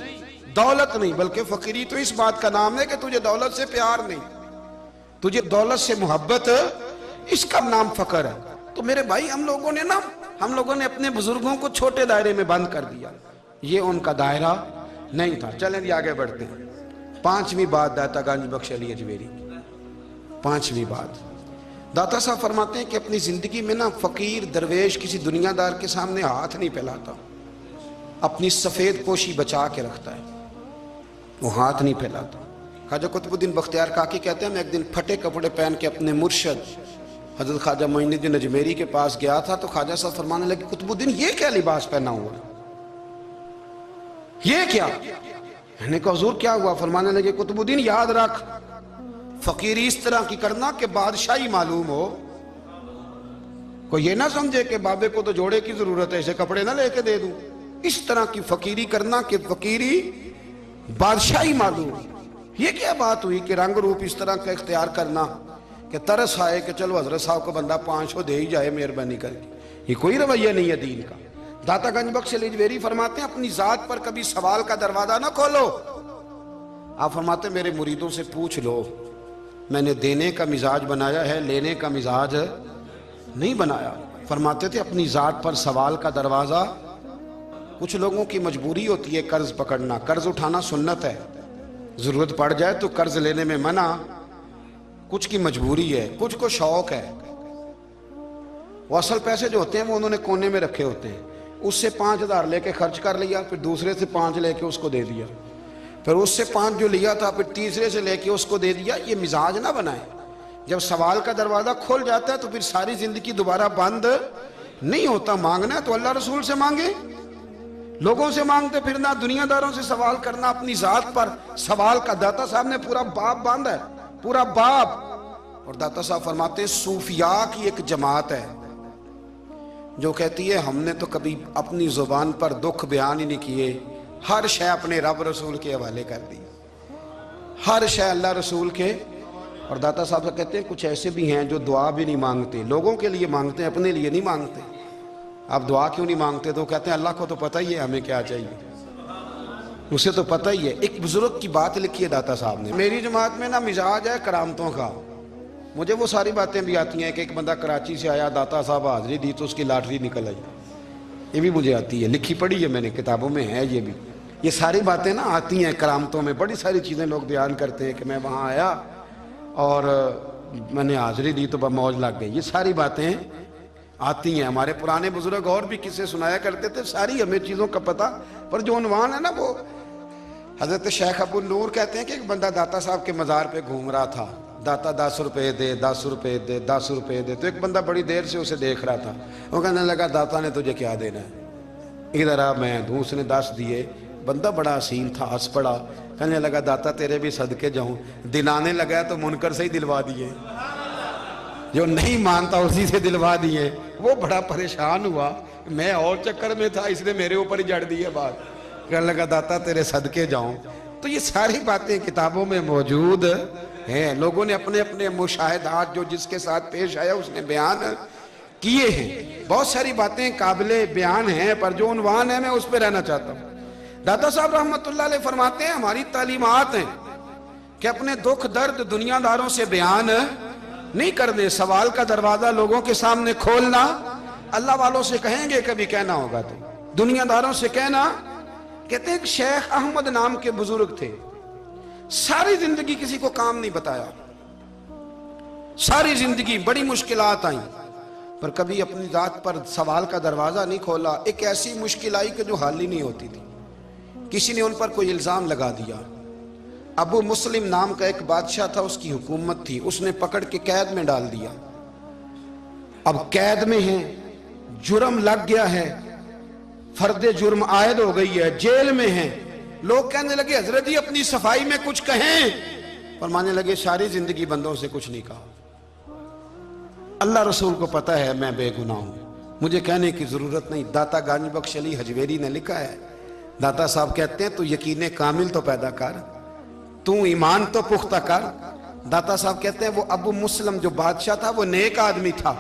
دولت نہیں, بلکہ فقیری تو اس بات کا نام ہے کہ تجھے دولت سے پیار نہیں, تجھے دولت سے محبت, اس کا نام فقر ہے. تو میرے بھائی ہم لوگوں نے اپنے بزرگوں کو چھوٹے دائرے میں بند کر دیا, یہ ان کا دائرہ نہیں تھا. چلیں جی آگے بڑھتے ہیں. 5ویں بات داتا گنج بخش علی اجمیری. 5ویں بات داتا صاحب فرماتے ہیں کہ اپنی زندگی میں نا فقیر درویش کسی دنیا دار کے سامنے ہاتھ نہیں پھیلاتا, اپنی سفید پوشی بچا کے رکھتا ہے, وہ ہاتھ نہیں پھیلاتا. خواجہ قطب الدین بختیار کاکی کہتے ہیں میں ایک دن پھٹے کپڑے پہن کے اپنے مرشد حضرت خواجہ معین الدین اجمیری کے پاس گیا تھا تو خواجہ صاحب فرمانے لگے قطب الدین یہ کیا لباس پہنا ہوا ہے, یہ کیا؟ میں نے کہا حضور کیا ہوا؟ فرمانے لگے قطب الدین یاد رکھ فقیری اس طرح کی کرنا کہ بادشاہی معلوم ہو. کوئی یہ نہ سمجھے کہ بابے کو تو جوڑے کی ضرورت ہے اسے کپڑے نہ لے کے دے دوں. اس طرح کی فقیری کرنا کہ فقیری بادشاہی معلوم. یہ کیا بات ہوئی کہ رنگ روپ اس طرح کا اختیار کرنا کہ ترس آئے کہ چلو حضرت صاحب کو بندہ 500 دے ہی جائے مہربانی کر کے. یہ کوئی رویہ نہیں ہے دین کا. داتا گنج بخش علی اجمیری فرماتے ہیں اپنی ذات پر کبھی سوال کا دروازہ نہ کھولو. آپ فرماتے ہیں میرے مریدوں سے پوچھ لو, میں نے دینے کا مزاج بنایا ہے, لینے کا مزاج نہیں بنایا. فرماتے تھے اپنی ذات پر سوال کا دروازہ. کچھ لوگوں کی مجبوری ہوتی ہے قرض پکڑنا, قرض اٹھانا سنت ہے, ضرورت پڑ جائے تو قرض لینے میں منع. کچھ کی مجبوری ہے, کچھ کو شوق ہے. وہ اصل پیسے جو ہوتے ہیں وہ انہوں نے کونے میں رکھے ہوتے ہیں, اس سے 5,000 لے کے خرچ کر لیا, پھر دوسرے سے 5 لے کے اس کو دے دیا, پھر اس سے 5 جو لیا تھا پھر تیسرے سے لے کے اس کو دے دیا. یہ مزاج نہ بنائے. جب سوال کا دروازہ کھول جاتا ہے تو پھر ساری زندگی دوبارہ بند نہیں ہوتا. مانگنا ہے تو اللہ رسول سے مانگے, لوگوں سے مانگتے پھرنا, دنیا داروں سے سوال کرنا, اپنی ذات پر سوال کا. داتا صاحب نے پورا باب باندھا ہے, پورا باب. اور داتا صاحب فرماتے ہیں صوفیاء کی ایک جماعت ہے جو کہتی ہے ہم نے تو کبھی اپنی زبان پر دکھ بیان ہی نہیں کیے, ہر شے اپنے رب رسول کے حوالے کر دی, ہر شے اللہ رسول کے. اور داتا صاحب کہتے ہیں کچھ ایسے بھی ہیں جو دعا بھی نہیں مانگتے, لوگوں کے لیے مانگتے ہیں, اپنے لیے نہیں مانگتے. آپ دعا کیوں نہیں مانگتے؟ تو کہتے ہیں اللہ کو تو پتہ ہی ہے ہمیں کیا چاہیے, اسے تو پتہ ہی ہے. ایک بزرگ کی بات لکھی ہے داتا صاحب نے, میری جماعت میں نا مزاج ہے کرامتوں کا. مجھے وہ ساری باتیں بھی آتی ہیں کہ ایک بندہ کراچی سے آیا, داتا صاحب حاضری دی تو اس کی لاٹری نکل آئی. یہ بھی مجھے آتی ہے, لکھی پڑھی ہے میں نے, کتابوں میں ہے یہ بھی. یہ ساری باتیں نا آتی ہیں کرامتوں میں, بڑی ساری چیزیں لوگ بیان کرتے ہیں کہ میں وہاں آیا اور میں نے حاضری دی تو موج لگ گئی. یہ ساری باتیں آتی ہیں. ہمارے پرانے بزرگ اور بھی قصے سنایا کرتے تھے, ساری ہمیں چیزوں کا پتہ. پر جو عنوان ہے نا وہ حضرت شیخ ابو نور کہتے ہیں کہ ایک بندہ داتا صاحب کے مزار پہ گھوم رہا تھا, داتا 10 روپے دے, 10 روپے دے, 10 روپے دے. تو ایک بندہ بڑی دیر سے اسے دیکھ رہا تھا, وہ کہنے لگا داتا نے تجھے کیا دینا ہے, ادھر آ میں دوں. اس نے 10 دیے. بندہ بڑا حسین تھا, ہنس پڑا, کہنے لگا داتا تیرے بھی صدقے جاؤں. دلانے لگا تو منکر سے ہی دلوا دیے, جو نہیں مانتا اسی سے دلوا دیے. وہ بڑا پریشان ہوا, میں اور چکر میں تھا, اس نے میرے اوپر ہی جڑ دی ہے بات. کہنے لگا داتا تیرے صدقے جاؤں. تو یہ ساری باتیں کتابوں میں موجود ہیں، لوگوں نے اپنے اپنے مشاہدات جو جس کے ساتھ پیش آیا اس نے بیان کیے ہیں۔ بہت ساری باتیں قابل بیان ہیں، پر جو عنوان ہے میں اس پہ رہنا چاہتا ہوں۔ داتا صاحب رحمت اللہ علیہ فرماتے ہیں ہماری تعلیمات ہیں کہ اپنے دکھ درد دنیا داروں سے بیان نہیں کرنے، سوال کا دروازہ لوگوں کے سامنے کھولنا اللہ والوں سے کہیں گے، کبھی کہنا ہوگا تو دنیا داروں سے کہنا۔ کہتے ہیں کہ شیخ احمد نام کے بزرگ تھے، ساری زندگی کسی کو کام نہیں بتایا، ساری زندگی بڑی مشکلات آئیں، پر کبھی اپنی ذات پر سوال کا دروازہ نہیں کھولا۔ ایک ایسی مشکل آئی کہ جو حل ہی نہیں ہوتی تھی، کسی نے ان پر کوئی الزام لگا دیا۔ ابو مسلم نام کا ایک بادشاہ تھا، اس کی حکومت تھی، اس نے پکڑ کے قید میں ڈال دیا۔ اب قید میں ہیں، جرم لگ گیا ہے، فرد جرم عائد ہو گئی ہے، جیل میں ہیں۔ لوگ کہنے لگے حضرت جی اپنی صفائی میں کچھ کہیں، فرمانے لگے ساری زندگی بندوں سے کچھ نہیں کہا، اللہ رسول کو پتہ ہے میں بے گناہ ہوں، مجھے کہنے کی ضرورت نہیں۔ داتا گانج بخش علی حجویری نے لکھا ہے، داتا صاحب کہتے ہیں تو یقین کامل تو پیدا کر، تو ایمان تو پختہ کر۔ داتا صاحب کہتے ہیں وہ ابو مسلم جو بادشاہ تھا وہ نیک آدمی تھا،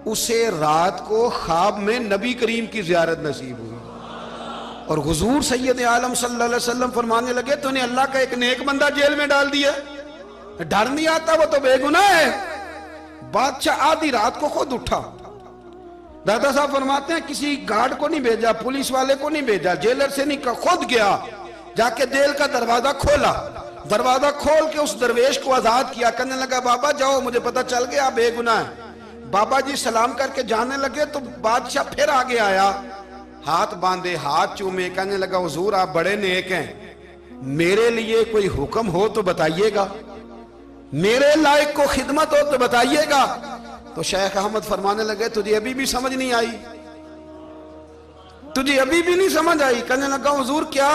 اسے رات کو خواب میں نبی کریم کی زیارت نصیب ہوئی، اور حضور سید عالم صلی اللہ علیہ وسلم فرمانے لگے تو نے اللہ کا ایک نیک بندہ جیل میں ڈال دیا، ڈر نہیں آتا، وہ تو بے گناہ ہے۔ بادشاہ آدھی رات کو خود اٹھا، دادا صاحب فرماتے ہیں کسی گارڈ کو نہیں بھیجا، پولیس والے کو نہیں بھیجا، جیلر سے نہیں کہا، خود گیا، جا کے جیل کا دروازہ کھولا، دروازہ کھول کے اس درویش کو آزاد کیا، کہنے لگا بابا جاؤ مجھے پتہ چل گیا بے گناہ ہے۔ بابا جی سلام کر کے جانے لگے تو بادشاہ پھر آگے آیا، ہاتھ باندھے، ہاتھ چومے، کہنے لگا حضور آپ بڑے نیک ہیں، میرے لیے کوئی حکم ہو تو بتائیے گا، میرے لائق کو خدمت ہو تو بتائیے گا۔ تو شیخ احمد فرمانے لگے تجھے ابھی بھی سمجھ نہیں آئی، تجھے ابھی بھی نہیں سمجھ آئی؟ کہنے لگا حضور کیا؟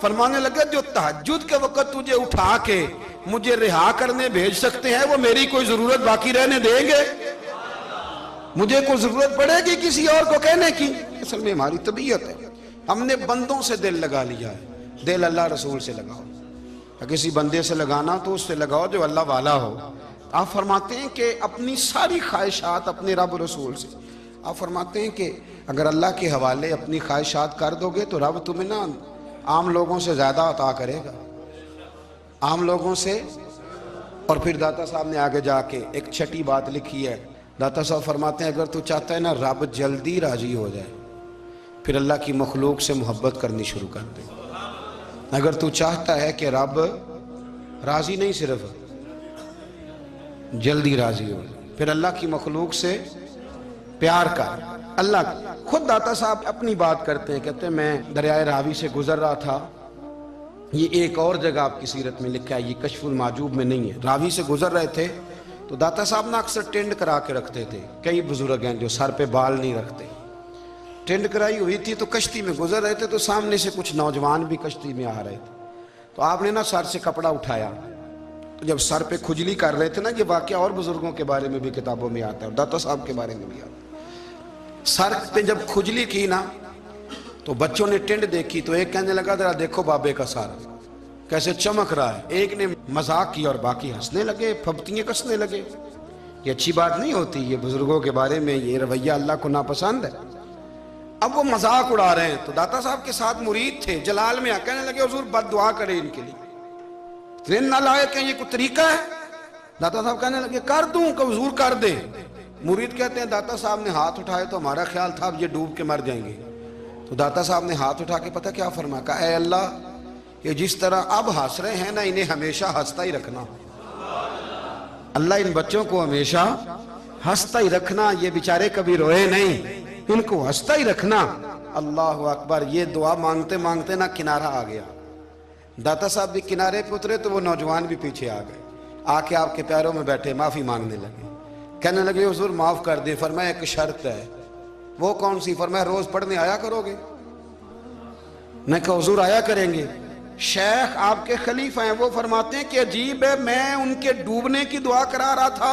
فرمانے لگے جو تہجد کے وقت تجھے اٹھا کے مجھے رہا کرنے بھیج سکتے ہیں وہ میری کوئی ضرورت باقی رہنے دیں گے؟ مجھے کوئی ضرورت پڑے گی کسی اور کو کہنے کی؟ اصل میں ہماری طبیعت ہے، ہم نے بندوں سے دل لگا لیا ہے، دل اللہ رسول سے لگاؤ، کسی بندے سے لگانا تو اس سے لگاؤ جو اللہ والا ہو۔ آپ فرماتے ہیں کہ اپنی ساری خواہشات اپنے رب رسول سے، آپ فرماتے ہیں کہ اگر اللہ کے حوالے اپنی خواہشات کر دو گے تو رب تمہیں نا عام لوگوں سے زیادہ عطا کرے گا، عام لوگوں سے۔ اور پھر داتا صاحب نے آگے جا کے ایک چھٹی بات لکھی ہے، داتا صاحب فرماتے ہیں اگر تو چاہتا ہے نا رب جلدی راضی ہو جائے پھر اللہ کی مخلوق سے محبت کرنی شروع کر دے۔ اگر تو چاہتا ہے کہ رب راضی نہیں صرف جلدی راضی ہو پھر اللہ کی مخلوق سے پیار کر۔ اللہ خود داتا صاحب اپنی بات کرتے ہیں، کہتے ہیں میں دریائے راوی سے گزر رہا تھا، یہ ایک اور جگہ آپ کی سیرت میں لکھا ہے، یہ کشف المعجوب میں نہیں ہے، راوی سے گزر رہے تھے تو داتا صاحب نا اکثر ٹینڈ کرا کے رکھتے تھے، کئی بزرگ ہیں جو سر پہ بال نہیں رکھتے، ٹینڈ کرائی ہوئی تھی تو کشتی میں گزر رہے تھے تو سامنے سے کچھ نوجوان بھی کشتی میں آ رہے تھے، تو آپ نے نا سر سے کپڑا اٹھایا، تو جب سر پہ کھجلی کر رہے تھے نا، یہ واقعہ اور بزرگوں کے بارے میں بھی کتابوں میں آتا ہے اور داتا صاحب کے بارے میں بھی آتا ہے، سر پہ جب کھجلی کی نا تو بچوں نے ٹینڈ دیکھی تو ایک کہنے لگا ذرا دیکھو بابے کا سر کیسے چمک رہا ہے، ایک نے مذاق کی اور باقی ہنسنے لگے، پھپتیاں کسنے لگے۔ یہ اچھی بات نہیں ہوتی، یہ بزرگوں کے بارے میں یہ رویہ اللہ کو ناپسند ہے۔ اب وہ مذاق اڑا رہے ہیں تو داتا صاحب کے ساتھ مرید تھے، جلال میں کہنے لگے حضور بد دعا کرے ان کے لیے، اتنے نالائق ہیں، یہ کوئی طریقہ ہے؟ داتا صاحب کہنے لگے کر دوں کہ حضور کر دیں۔ مرید کہتے ہیں داتا صاحب نے ہاتھ اٹھائے تو ہمارا خیال تھا اب یہ ڈوب کے مر جائیں گے، تو داتا صاحب نے ہاتھ اٹھا کے پتہ کیا فرمایا، کہا اے اللہ یہ جس طرح اب ہنس رہے ہیں نا انہیں ہمیشہ ہنستا ہی رکھنا، اللہ ان بچوں کو ہمیشہ ہنستا ہی رکھنا، یہ بیچارے کبھی روئے نہیں، ان کو ہنستا ہی رکھنا۔ اللہ اکبر، یہ دعا مانگتے مانگتے نا کنارہ آ گیا، داتا صاحب بھی کنارے پہ اترے تو وہ نوجوان بھی پیچھے آ گئے، آ کے آپ کے پیروں میں بیٹھے معافی مانگنے لگے، کہنے لگے حضور معاف کر دیں۔ فرمایا ایک شرط ہے، وہ کون سی؟ فرمایا روز پڑھنے آیا کرو گے؟ میں کہا حضور آیا کریں گے۔ شیخ آپ کے خلیفہ ہیں، وہ فرماتے ہیں کہ عجیب ہے، میں ان کے ڈوبنے کی دعا کرا رہا تھا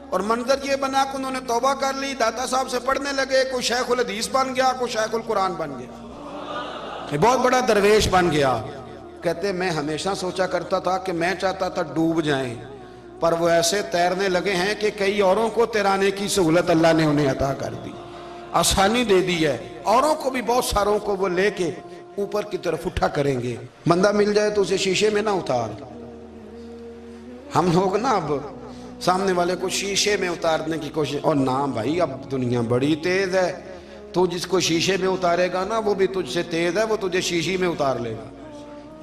اور منظر یہ بنا کہ انہوں نے توبہ کر لی، داتا صاحب سے پڑھنے لگے، کوئی شیخ الحدیث بن گیا، کوئی شیخ القرآن بن گیا، بہت بڑا درویش بن گیا۔ کہتے میں ہمیشہ سوچا کرتا تھا کہ میں چاہتا تھا ڈوب جائیں، پر وہ ایسے تیرنے لگے ہیں کہ کئی اوروں کو تیرانے کی سہولت اللہ نے انہیں عطا کر دی، آسانی دے دی ہے، اوروں کو بھی بہت ساروں کو وہ لے کے اوپر کی طرف اٹھا کریں گے۔ بندہ مل جائے تو اسے شیشے میں نہ اتار۔ ہم لوگ نا اب سامنے والے کو شیشے میں اتارنے کی کوشش، اور نہ بھائی اب دنیا بڑی تیز ہے، تو جس کو شیشے میں اتارے گا نا وہ بھی تجھ سے تیز ہے، وہ تجھے شیشی میں اتار لے گا۔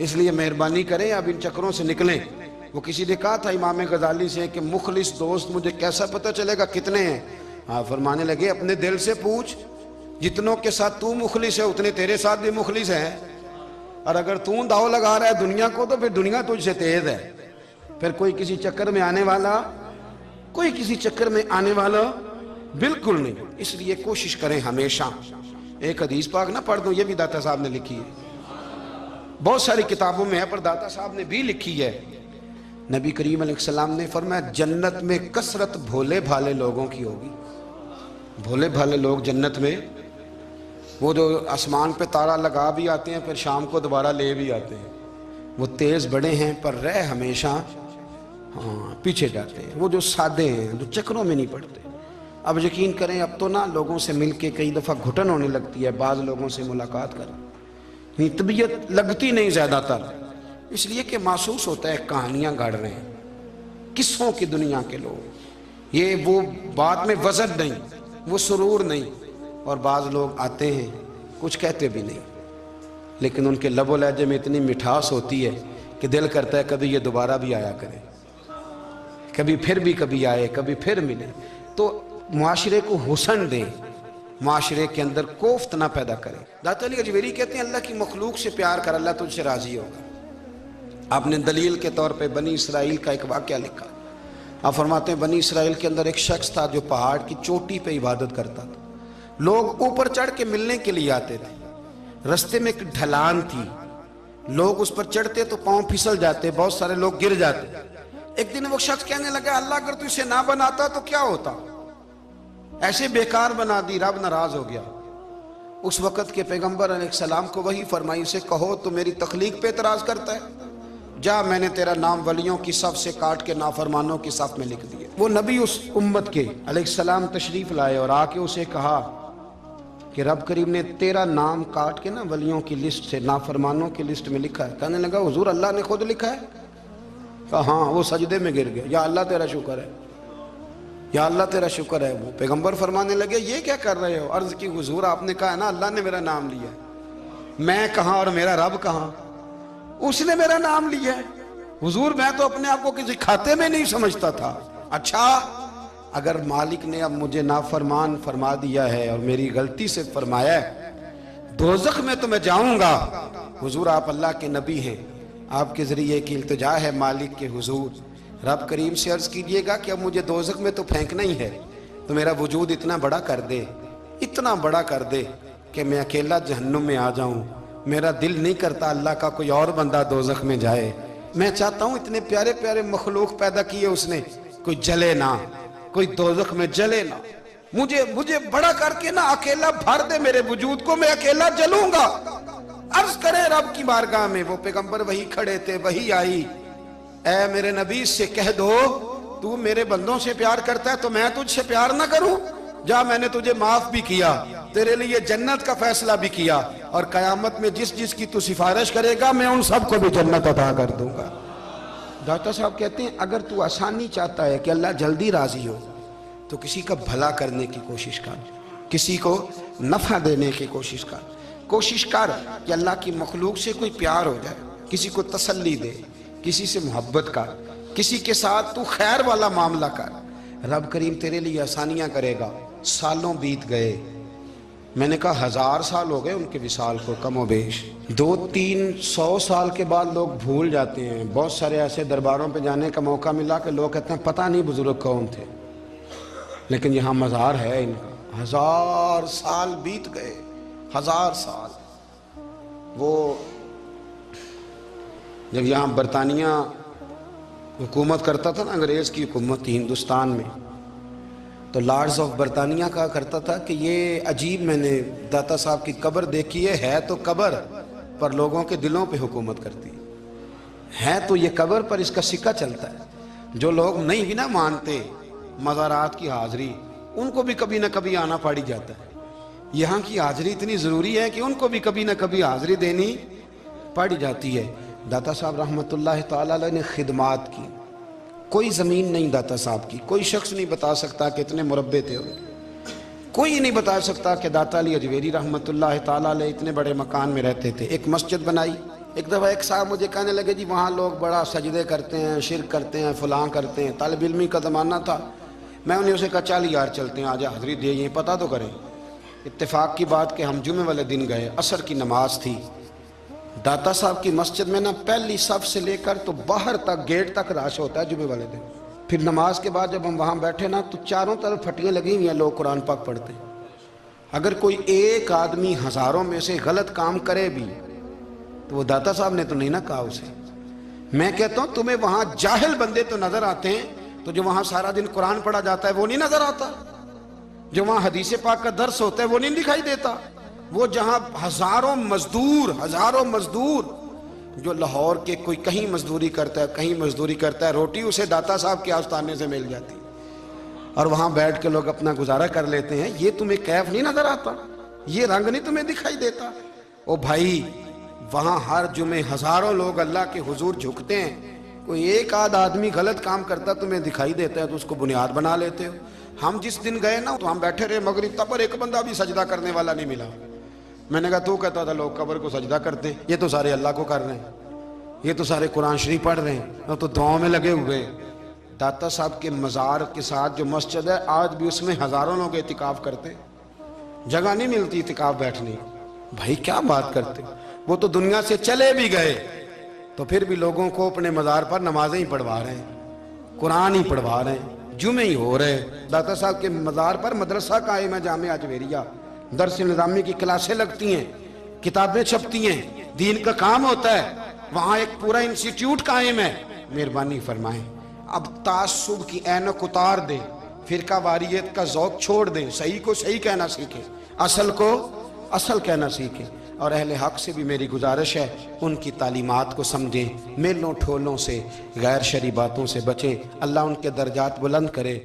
اس لیے مہربانی کریں اب ان چکروں سے نکلیں۔ وہ کسی نے کہا تھا امام غزالی سے کہ مخلص دوست مجھے کیسا پتہ چلے گا کتنے ہیں؟ فرمانے لگے اپنے دل سے پوچھ، جتنوں کے ساتھ تو مخلص ہے اتنے تیرے ساتھ بھی مخلص ہیں، اور اگر تو داؤ لگا رہا ہے دنیا کو تو پھر دنیا تجھ سے تیز ہے۔ پھر کوئی کسی چکر میں آنے والا بالکل نہیں۔ اس لیے کوشش کریں ہمیشہ۔ ایک حدیث پاک نہ پڑھ دوں، یہ بھی داتا صاحب نے لکھی ہے، بہت ساری کتابوں میں ہے پر داتا صاحب نے بھی لکھی ہے۔ نبی کریم علیہ السلام نے فرمایا جنت میں کثرت بھولے بھالے لوگوں کی ہوگی۔ بھولے بھالے لوگ جنت میں، وہ جو آسمان پہ تارا لگا بھی آتے ہیں پھر شام کو دوبارہ لے بھی آتے ہیں، وہ تیز بڑے ہیں پر رہ ہمیشہ پیچھے جاتے ہیں۔ وہ جو سادے ہیں، جو چکروں میں نہیں پڑتے۔ اب یقین کریں اب تو نا لوگوں سے مل کے کئی دفعہ گھٹن ہونے لگتی ہے، بعض لوگوں سے ملاقات کریں، طبیعت لگتی نہیں زیادہ تر، اس لیے کہ محسوس ہوتا ہے کہانیاں گھڑ رہے ہیں، قصوں کی دنیا کے لوگ، یہ وہ بات میں وزن نہیں، وہ سرور نہیں۔ اور بعض لوگ آتے ہیں کچھ کہتے بھی نہیں، لیکن ان کے لب و لہجے میں اتنی مٹھاس ہوتی ہے کہ دل کرتا ہے کبھی یہ دوبارہ بھی آیا کرے، کبھی آئے، کبھی پھر ملے۔ تو معاشرے کو حسن دیں، معاشرے کے اندر کوفت نہ پیدا کریں۔ داتا علی اجویری کہتے ہیں اللہ کی مخلوق سے پیار کر، اللہ تجھ سے راضی ہوگا۔ آپ نے دلیل کے طور پہ بنی اسرائیل کا ایک واقعہ لکھا۔ آپ فرماتے ہیں بنی اسرائیل کے اندر ایک شخص تھا جو پہاڑ کی چوٹی پہ عبادت کرتا تھا، لوگ اوپر چڑھ کے ملنے کے لیے آتے تھے، رستے میں ایک ڈھلان تھی، لوگ اس پر چڑھتے تو پاؤں پھسل جاتے، بہت سارے لوگ گر جاتے۔ ایک دن وہ شخص کہنے لگا اللہ اگر تو اسے نہ بناتا تو کیا ہوتا، ایسے بیکار بنا دی، رب ناراض ہو گیا۔ اس وقت کے پیغمبر علیہ السلام کو وحی فرمائی اسے کہو تو میری تخلیق پہ اعتراض کرتا ہے، جا میں نے تیرا نام ولیوں کی صف سے کاٹ کے نافرمانوں کی صف میں لکھ دیا۔ وہ نبی اس امت کے علیہ السلام تشریف لائے اور آ کے اسے کہا کہ رب کریم نے تیرا نام کاٹ کے نا ولیوں کی لسٹ سے نافرمانوں کی لسٹ میں لکھا ہے۔ کہنے لگا حضور اللہ نے خود لکھا ہے؟ کہا ہاں۔ وہ سجدے میں گر گیا، یا اللہ تیرا شکر ہے، یا اللہ تیرا شکر ہے۔ وہ پیغمبر فرمانے لگے یہ کیا کر رہے ہو؟ عرض کی حضور آپ نے کہا ہے نا اللہ نے میرا نام لیا ہے، میں کہاں اور میرا رب کہاں؟ اس نے میرا نام لیا ہے حضور، میں تو اپنے آپ کو کسی کھاتے میں نہیں سمجھتا تھا۔ اچھا اگر مالک نے اب مجھے نافرمان فرما دیا ہے اور میری غلطی سے فرمایا ہے، دوزخ میں تو میں جاؤں گا۔ حضور آپ اللہ کے نبی ہیں، آپ کے ذریعے کی التجا ہے مالک کے حضور، رب کریم سے عرض کیجئے گا کہ اب مجھے دوزخ میں تو پھینکنا ہی ہے، تو میرا وجود اتنا بڑا کر دے، اتنا بڑا کر دے کہ میں اکیلا جہنم میں آ جاؤں۔ میرا دل نہیں کرتا اللہ کا کوئی اور بندہ دوزخ میں جائے، میں چاہتا ہوں اتنے پیارے پیارے مخلوق پیدا کیے اس نے، کوئی جلے نہ، کوئی دوزخ میں جلے نہ، مجھے بڑا کر کے نا اکیلا بھر دے میرے وجود کو، میں اکیلا جلوں گا۔ عرض کرے رب کی بارگاہ میں، وہ پیغمبر وہی کھڑے تھے، وہی آئی، اے میرے نبی سے کہہ دو تو میرے بندوں سے پیار کرتا ہے تو میں تجھ سے پیار نہ کروں؟ جا میں نے تجھے معاف بھی کیا، تیرے لیے جنت کا فیصلہ بھی کیا، اور قیامت میں جس کی تو سفارش کرے گا میں ان سب کو بھی جنت عطا کر دوں گا۔ داتا صاحب کہتے ہیں اگر تو آسانی چاہتا ہے کہ اللہ جلدی راضی ہو تو کسی کا بھلا کرنے کی کوشش کر، کسی کو نفع دینے کی کوشش کر کہ اللہ کی مخلوق سے کوئی پیار ہو جائے، کسی کو تسلی دے، کسی سے محبت کر، کسی کے ساتھ تو خیر والا معاملہ کر، رب کریم تیرے لیے آسانیاں کرے گا۔ سالوں بیت گئے، میں نے کہا 1000 سال ہو گئے ان کے وصال کو کم و بیش، 200-300 سال کے بعد لوگ بھول جاتے ہیں۔ بہت سارے ایسے درباروں پہ جانے کا موقع ملا کہ لوگ کہتے ہیں پتہ نہیں بزرگ کون تھے، لیکن یہاں مزار ہے ان کا۔ 1000 سال بیت گئے، 1000 سال۔ وہ جب یہاں برطانیہ حکومت کرتا تھا نا، انگریز کی حکومت تھی ہندوستان میں، تو لارڈز آف برطانیہ کہا کرتا تھا کہ یہ عجیب، میں نے داتا صاحب کی قبر دیکھی ہے تو قبر پر لوگوں کے دلوں پہ حکومت کرتی ہے۔ ہے تو یہ قبر پر اس کا سکہ چلتا ہے۔ جو لوگ نہیں بھی نہ مانتے مزارات کی حاضری، ان کو بھی کبھی نہ کبھی آنا پڑ جاتا ہے۔ یہاں کی حاضری اتنی ضروری ہے کہ ان کو بھی کبھی نہ کبھی حاضری دینی پڑ جاتی ہے۔ داتا صاحب رحمۃ اللہ تعالیٰ علیہ نے خدمات کی، کوئی زمین نہیں داتا صاحب کی، کوئی شخص نہیں بتا سکتا کہ اتنے مربع تھے، کوئی نہیں بتا سکتا کہ داتا علی اجویری رحمۃ اللہ تعالیٰ علیہ اتنے بڑے مکان میں رہتے تھے۔ ایک مسجد بنائی، ایک دفعہ ایک صاحب مجھے کہنے لگے جی وہاں لوگ بڑا سجدے کرتے ہیں، شرک کرتے ہیں، فلاں کرتے ہیں، طالب علمی کا زمانہ تھا۔ میں انہیں اسے کہا چل یار چلتے ہیں، آج حاضری دے، یہ پتہ تو کریں۔ اتفاق کی بات کہ ہم جمعے والے دن گئے، عصر کی نماز تھی، داتا صاحب کی مسجد میں نا پہلی صف سے لے کر تو باہر تک گیٹ تک رش ہوتا ہے جمعے والے دن۔ پھر نماز کے بعد جب ہم وہاں بیٹھے نا تو چاروں طرف پھٹیاں لگی ہوئی ہیں، لوگ قرآن پاک پڑھتے ہیں۔ اگر کوئی ایک آدمی ہزاروں میں سے غلط کام کرے بھی تو وہ داتا صاحب نے تو نہیں نہ کہا اسے۔ میں کہتا ہوں تمہیں وہاں جاہل بندے تو نظر آتے ہیں، تو جو وہاں سارا دن قرآن پڑھا جاتا ہے وہ نہیں نظر آتا؟ جو وہاں حدیث پاک کا درس ہوتا ہے وہ نہیں دکھائی دیتا؟ وہ جہاں ہزاروں مزدور جو لاہور کے کوئی کہیں مزدوری کرتا ہے، کہیں مزدوری کرتا ہے، روٹی اسے داتا صاحب کے آستانے سے مل جاتی، اور وہاں بیٹھ کے لوگ اپنا گزارا کر لیتے ہیں۔ یہ تمہیں کیف نہیں نظر آتا؟ یہ رنگ نہیں تمہیں دکھائی دیتا؟ او بھائی، وہاں ہر جمعے ہزاروں لوگ اللہ کے حضور جھکتے ہیں، کوئی ایک آدھ آدمی غلط کام کرتا تمہیں دکھائی دیتا ہے تو اس کو بنیاد بنا لیتے ہو۔ ہم جس دن گئے نا تو ہم بیٹھے رہے مغرب تک، پر ایک بندہ بھی سجدہ کرنے والا نہیں ملا۔ میں نے کہا تو کہتا تھا لوگ قبر کو سجدہ کرتے ہیں، یہ تو سارے اللہ کو کر رہے ہیں، یہ تو سارے قرآن شریف پڑھ رہے ہیں، اور تو دعاؤں میں لگے ہوئے ہیں۔ داتا صاحب کے مزار کے ساتھ جو مسجد ہے آج بھی اس میں ہزاروں لوگ اعتکاف کرتے ہیں، جگہ نہیں ملتی اعتکاف بیٹھنے۔ بھائی کیا بات کرتے، وہ تو دنیا سے چلے بھی گئے تو پھر بھی لوگوں کو اپنے مزار پر نمازیں ہی پڑھوا رہے ہیں، قرآن ہی پڑھوا رہے ہیں، جمعے ہی ہو رہے ہیں۔ داتا صاحب کے مزار پر مدرسہ قائم ہے، جامعہ اجویریہ، درس نظامی کی کلاسیں لگتی ہیں، کتابیں چھپتی ہیں، دین کا کام ہوتا ہے، وہاں ایک پورا انسٹیٹیوٹ قائم ہے۔ مہربانی فرمائیں اب تعصب کی اینک اتار دیں، فرقہ واریت کا ذوق چھوڑ دیں، صحیح کو صحیح کہنا سیکھیں، اصل کو اصل کہنا سیکھیں، اور اہل حق سے بھی میری گزارش ہے ان کی تعلیمات کو سمجھیں، میلوں ٹھولوں سے، غیر شرعی باتوں سے بچیں، اللہ ان کے درجات بلند کرے۔